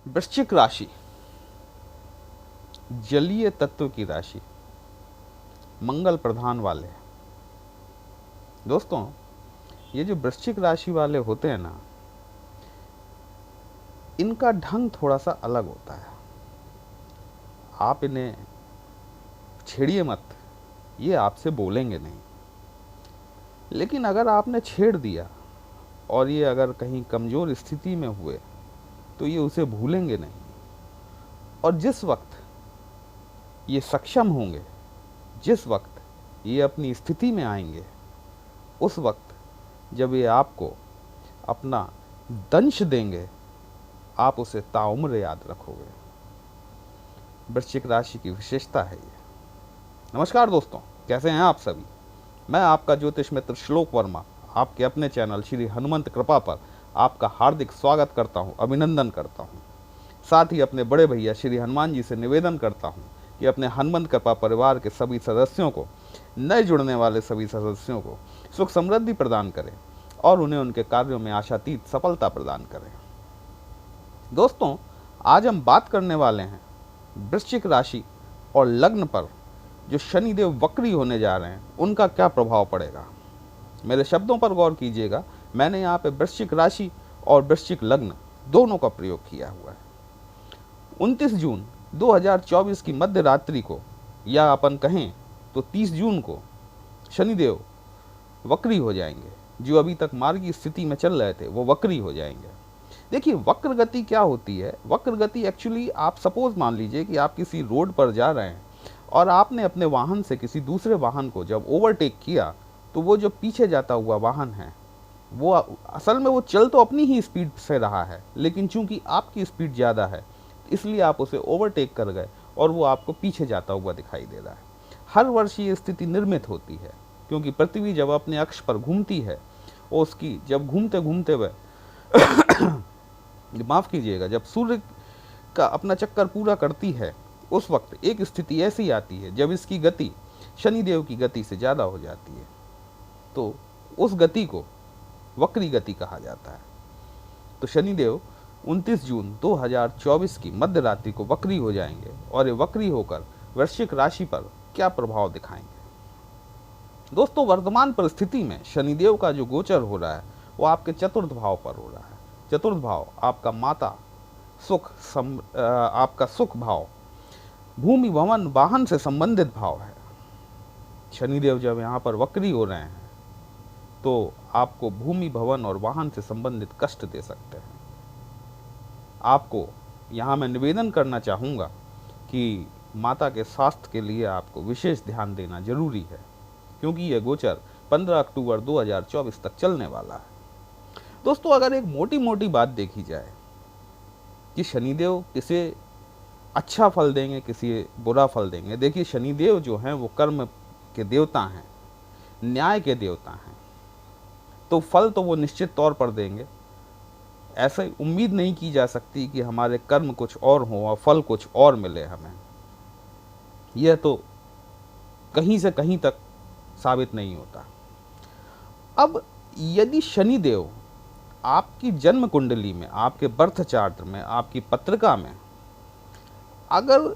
वृश्चिक राशि जलीय तत्व की राशि, मंगल प्रधान वाले। दोस्तों, ये जो वृश्चिक राशि वाले होते हैं ना, इनका ढंग थोड़ा सा अलग होता है। आप इन्हें छेड़िए मत, ये आपसे बोलेंगे नहीं। लेकिन अगर आपने छेड़ दिया और ये अगर कहीं कमज़ोर स्थिति में हुए तो ये उसे भूलेंगे नहीं। और जिस वक्त ये सक्षम होंगे, जिस वक्त ये अपनी स्थिति में आएंगे, उस वक्त जब ये आपको अपना दंश देंगे, आप उसे ताउम्र याद रखोगे। वृश्चिक राशि की विशेषता है ये। नमस्कार दोस्तों, कैसे हैं आप सभी। मैं आपका ज्योतिष मित्र श्लोक वर्मा आपके अपने चैनल श्री हनुमंत कृपा पर आपका हार्दिक स्वागत करता हूं, अभिनंदन करता हूं। साथ ही अपने बड़े भैया श्री हनुमान जी से निवेदन करता हूं कि अपने हनुमंत कृपा परिवार के सभी सदस्यों को, नए जुड़ने वाले सभी सदस्यों को सुख समृद्धि प्रदान करें और उन्हें उनके कार्यों में आशातीत सफलता प्रदान करें। दोस्तों, आज हम बात करने वाले हैं वृश्चिक राशि और लग्न पर जो शनिदेव वक्री होने जा रहे हैं, उनका क्या प्रभाव पड़ेगा। मेरे शब्दों पर गौर कीजिएगा। मैंने यहाँ पे वृश्चिक राशि और वृश्चिक लग्न दोनों का प्रयोग किया हुआ है। 29 जून 2024 की मध्य रात्रि को, या अपन कहें तो 30 जून को, शनिदेव वक्री हो जाएंगे। जो अभी तक मार्ग की स्थिति में चल रहे थे वो वक्री हो जाएंगे। देखिए, वक्र गति क्या होती है। वक्र गति एक्चुअली, आप सपोज मान लीजिए कि आप किसी रोड पर जा रहे हैं और आपने अपने वाहन से किसी दूसरे वाहन को जब ओवरटेक किया, तो वो जो पीछे जाता हुआ वाहन है वो असल में वो चल तो अपनी ही स्पीड से रहा है, लेकिन चूंकि आपकी स्पीड ज़्यादा है इसलिए आप उसे ओवरटेक कर गए और वो आपको पीछे जाता हुआ दिखाई दे रहा है। हर वर्ष ये स्थिति निर्मित होती है, क्योंकि पृथ्वी जब अपने अक्ष पर घूमती है और उसकी जब घूमते घूमते वह माफ़ कीजिएगा, जब सूर्य का अपना चक्कर पूरा करती है, उस वक्त एक स्थिति ऐसी आती है जब इसकी गति शनिदेव की गति से ज़्यादा हो जाती है, तो उस गति को वक्री गति कहा जाता है। तो शनिदेव 29 जून 2024 की मध्य रात्रि को वक्री हो जाएंगे और ये वक्री होकर वृश्चिक राशि पर क्या प्रभाव दिखाएंगे। दोस्तों, वर्तमान परिस्थिति में शनिदेव का जो गोचर हो रहा है वो आपके चतुर्थ भाव पर हो रहा है। चतुर्थ भाव आपका माता सुख आपका सुख भाव, भूमि भवन वाहन से संबंधित भाव है। शनिदेव जब यहाँ पर वक्री हो रहे हैं तो आपको भूमि भवन और वाहन से संबंधित कष्ट दे सकते हैं। आपको यहाँ मैं निवेदन करना चाहूँगा कि माता के स्वास्थ्य के लिए आपको विशेष ध्यान देना जरूरी है, क्योंकि यह गोचर 15 अक्टूबर 2024 तक चलने वाला है। दोस्तों, अगर एक मोटी मोटी बात देखी जाए कि शनिदेव किसे अच्छा फल देंगे, किसी बुरा फल देंगे। देखिए, शनिदेव जो हैं वो कर्म के देवता हैं, न्याय के देवता हैं, तो फल तो वो निश्चित तौर पर देंगे। ऐसे उम्मीद नहीं की जा सकती कि हमारे कर्म कुछ और हो और फल कुछ और मिले हमें। यह तो कहीं से कहीं तक साबित नहीं होता। अब यदि शनिदेव आपकी जन्म कुंडली में, आपके बर्थ चार्ट में, आपकी पत्रिका में, अगर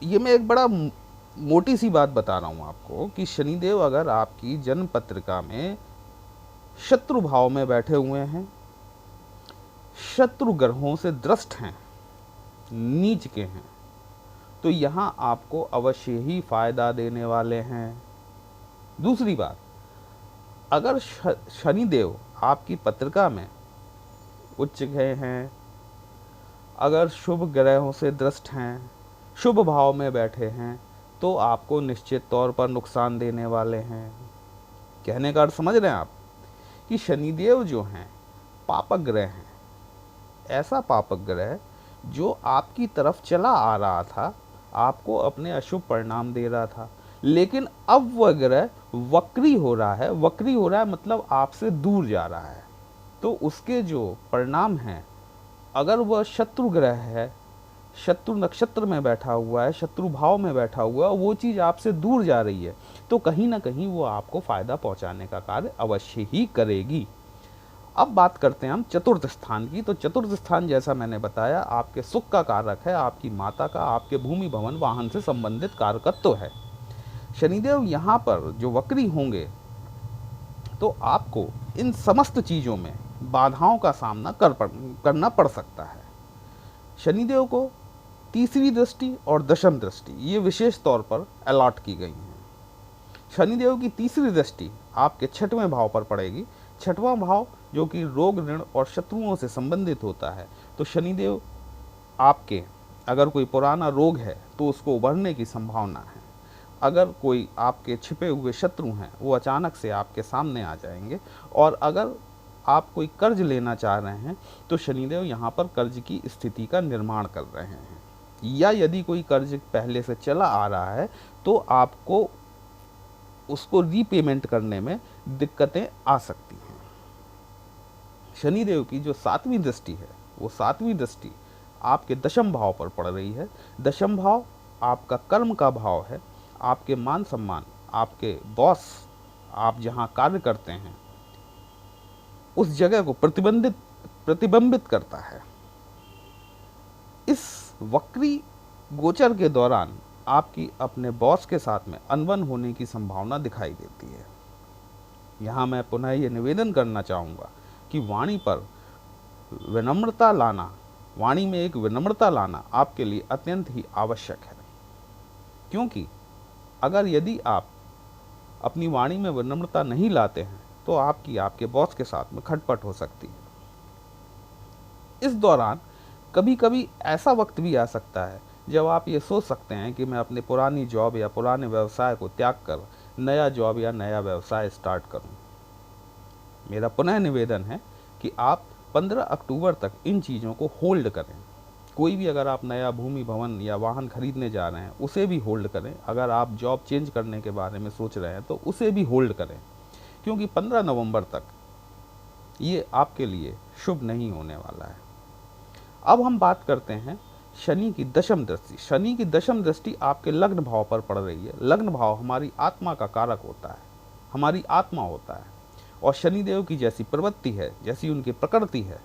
ये मैं एक बड़ा मोटी सी बात बता रहा हूँ आपको कि शनिदेव अगर आपकी जन्म पत्रिका में शत्रु भाव में बैठे हुए हैं, शत्रु ग्रहों से द्रष्ट हैं, नीच के हैं, तो यहाँ आपको अवश्य ही फायदा देने वाले हैं। दूसरी बात, अगर शनिदेव आपकी पत्रिका में उच्च गए हैं, अगर शुभ ग्रहों से दृष्ट हैं, शुभ भाव में बैठे हैं, तो आपको निश्चित तौर पर नुकसान देने वाले हैं। कहने का अर्थ समझ रहे हैं आप कि शनिदेव जो हैं पापक ग्रह हैं। ऐसा पापक ग्रह जो आपकी तरफ चला आ रहा था, आपको अपने अशुभ परिणाम दे रहा था, लेकिन अब वह ग्रह वक्री हो रहा है। वक्री हो रहा है मतलब आपसे दूर जा रहा है, तो उसके जो परिणाम हैं, अगर वह शत्रु ग्रह है, शत्रु नक्षत्र में बैठा हुआ है, शत्रु भाव में बैठा हुआ है, वो चीज़ आपसे दूर जा रही है, तो कहीं ना कहीं वो आपको फायदा पहुंचाने का कार्य अवश्य ही करेगी। अब बात करते हैं हम चतुर्थ स्थान की। तो चतुर्थ स्थान जैसा मैंने बताया आपके सुख का कारक है, आपकी माता का, आपके भूमि भवन वाहन से संबंधित कारकत्व है। शनिदेव यहाँ पर जो वक्री होंगे तो आपको इन समस्त चीज़ों में बाधाओं का सामना करना पड़ सकता है। शनिदेव को तीसरी दृष्टि और दशम दृष्टि ये विशेष तौर पर अलॉट की गई हैं। शनिदेव की तीसरी दृष्टि आपके छठवें भाव पर पड़ेगी। छठवां भाव जो कि रोग, ऋण और शत्रुओं से संबंधित होता है। तो शनिदेव आपके अगर कोई पुराना रोग है तो उसको उभरने की संभावना है। अगर कोई आपके छिपे हुए शत्रु हैं वो अचानक से आपके सामने आ जाएंगे। और अगर आप कोई कर्ज लेना चाह रहे हैं तो शनिदेव यहाँ पर कर्ज की स्थिति का निर्माण कर रहे हैं। या यदि कोई कर्ज पहले से चला आ रहा है तो आपको उसको रीपेमेंट करने में दिक्कतें आ सकती हैं। शनिदेव की जो सातवीं दृष्टि है वो सातवीं दृष्टि आपके दशम भाव पर पड़ रही है। दशम भाव आपका कर्म का भाव है। आपके मान सम्मान, आपके बॉस, आप जहाँ कार्य करते हैं उस जगह को प्रतिबिंबित करता है। इस वक्री गोचर के दौरान आपकी अपने बॉस के साथ में अनबन होने की संभावना दिखाई देती है। यहाँ मैं पुनः ये निवेदन करना चाहूँगा कि वाणी पर विनम्रता लाना, वाणी में एक विनम्रता लाना आपके लिए अत्यंत ही आवश्यक है। क्योंकि अगर यदि आप अपनी वाणी में विनम्रता नहीं लाते हैं तो आपके बॉस के साथ में खटपट हो सकती है। इस दौरान कभी कभी ऐसा वक्त भी आ सकता है जब आप ये सोच सकते हैं कि मैं अपने पुरानी जॉब या पुराने व्यवसाय को त्याग कर नया जॉब या नया व्यवसाय स्टार्ट करूं। मेरा पुनः निवेदन है कि आप 15 अक्टूबर तक इन चीज़ों को होल्ड करें। कोई भी अगर आप नया भूमि भवन या वाहन खरीदने जा रहे हैं उसे भी होल्ड करें। अगर आप जॉब चेंज करने के बारे में सोच रहे हैं तो उसे भी होल्ड करें, क्योंकि 15 नवंबर तक ये आपके लिए शुभ नहीं होने वाला है। अब हम बात करते हैं शनि की दशम दृष्टि। शनि की दशम दृष्टि आपके लग्न भाव पर पड़ रही है। लग्न भाव हमारी आत्मा का कारक होता है, हमारी आत्मा होता है। और शनिदेव की जैसी प्रवृत्ति है, जैसी उनकी प्रकृति है,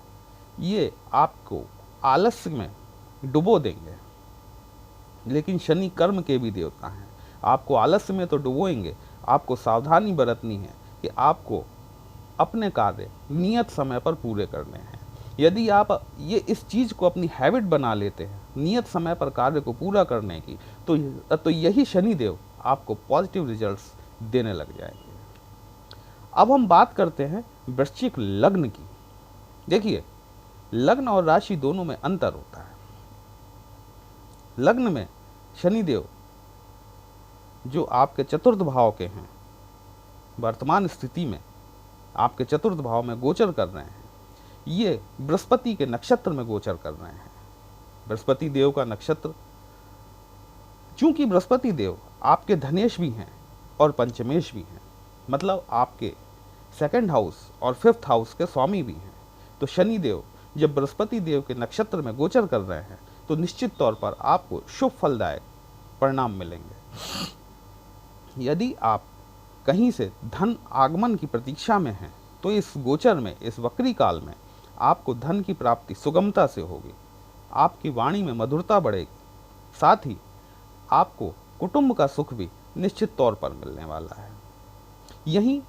ये आपको आलस्य में डुबो देंगे। लेकिन शनि कर्म के भी देवता हैं। आपको आलस्य में तो डुबोएंगे, आपको सावधानी बरतनी है कि आपको अपने कार्य नियत समय पर पूरे करने हैं। यदि आप ये इस चीज़ को अपनी हैबिट बना लेते हैं नियत समय पर कार्य को पूरा करने की, तो यही शनिदेव आपको पॉजिटिव रिजल्ट्स देने लग जाएंगे। अब हम बात करते हैं वृश्चिक लग्न की। देखिए, लग्न और राशि दोनों में अंतर होता है। लग्न में शनिदेव जो आपके चतुर्थ भाव के हैं, वर्तमान स्थिति में आपके चतुर्थ भाव में गोचर कर रहे हैं। ये बृहस्पति के नक्षत्र में गोचर कर रहे हैं। बृहस्पति देव का नक्षत्र, चूंकि बृहस्पति देव आपके धनेश भी हैं और पंचमेश भी हैं, मतलब आपके सेकंड हाउस और फिफ्थ हाउस के स्वामी भी हैं। तो शनि देव जब बृहस्पति देव के नक्षत्र में गोचर कर रहे हैं तो निश्चित तौर पर आपको शुभ फलदायक परिणाम मिलेंगे। यदि आप कहीं से धन आगमन की प्रतीक्षा में हैं तो इस गोचर में, इस वक्री काल में आपको धन की प्राप्ति सुगमता से होगी। आपकी वाणी में मधुरता बढ़ेगी। साथ ही आपको कुटुंब का सुख भी निश्चित तौर पर मिलने वाला है। यहीं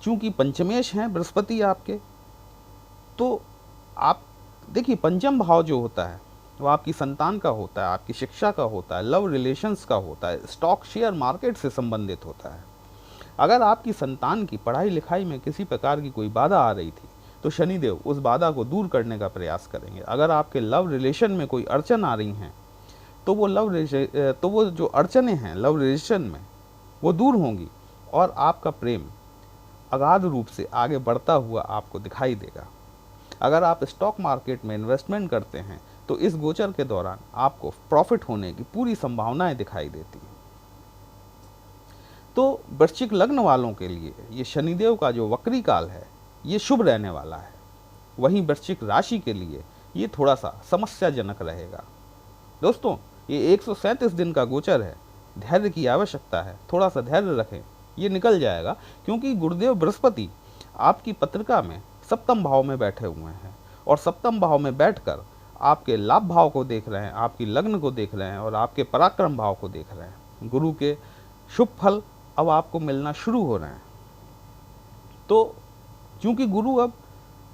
चूंकि पंचमेश हैं बृहस्पति आपके, तो आप देखिए पंचम भाव जो होता है वो आपकी संतान का होता है, आपकी शिक्षा का होता है, लव रिलेशंस का होता है, स्टॉक शेयर मार्केट से संबंधित होता है। अगर आपकी संतान की पढ़ाई लिखाई में किसी प्रकार की कोई बाधा आ रही थी तो शनिदेव उस बाधा को दूर करने का प्रयास करेंगे। अगर आपके लव रिलेशन में कोई अड़चन आ रही हैं तो वो जो अड़चनें हैं लव रिलेशन में वो दूर होंगी और आपका प्रेम अगाध रूप से आगे बढ़ता हुआ आपको दिखाई देगा। अगर आप स्टॉक मार्केट में इन्वेस्टमेंट करते हैं तो इस गोचर के दौरान आपको प्रॉफिट होने की पूरी संभावनाएं दिखाई देती हैं। तो वृश्चिक लग्न वालों के लिए ये शनिदेव का जो वक्री काल है ये शुभ रहने वाला है। वहीं वृश्चिक राशि के लिए ये थोड़ा सा समस्याजनक रहेगा। दोस्तों, ये 137 दिन का गोचर है, धैर्य की आवश्यकता है। थोड़ा सा धैर्य रखें, ये निकल जाएगा। क्योंकि गुरुदेव बृहस्पति आपकी पत्रिका में सप्तम भाव में बैठे हुए हैं और सप्तम भाव में बैठकर आपके लाभ भाव को देख रहे हैं, आपकी लग्न को देख रहे हैं और आपके पराक्रम भाव को देख रहे हैं। गुरु के शुभ फल अब आपको मिलना शुरू हो रहे हैं। तो चूंकि गुरु अब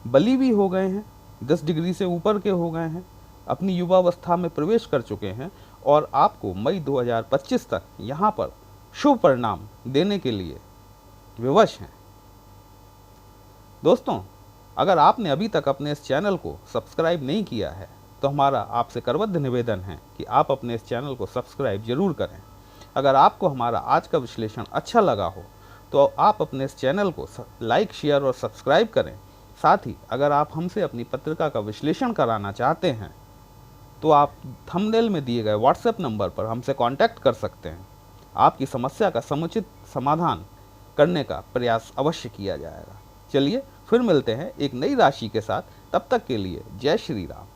बली भी हो गए हैं, 10 डिग्री से ऊपर के हो गए हैं, अपनी युवावस्था में प्रवेश कर चुके हैं और आपको मई 2025 तक यहाँ पर शुभ परिणाम देने के लिए विवश हैं। दोस्तों, अगर आपने अभी तक अपने इस चैनल को सब्सक्राइब नहीं किया है तो हमारा आपसे करबद्ध निवेदन है कि आप अपने इस चैनल को सब्सक्राइब जरूर करें। अगर आपको हमारा आज का विश्लेषण अच्छा लगा हो तो आप अपने इस चैनल को लाइक, शेयर और सब्सक्राइब करें। साथ ही अगर आप हमसे अपनी पत्रिका का विश्लेषण कराना चाहते हैं तो आप थंबनेल में दिए गए व्हाट्सएप नंबर पर हमसे कांटेक्ट कर सकते हैं। आपकी समस्या का समुचित समाधान करने का प्रयास अवश्य किया जाएगा। चलिए फिर मिलते हैं एक नई राशि के साथ, तब तक के लिए जय श्री राम।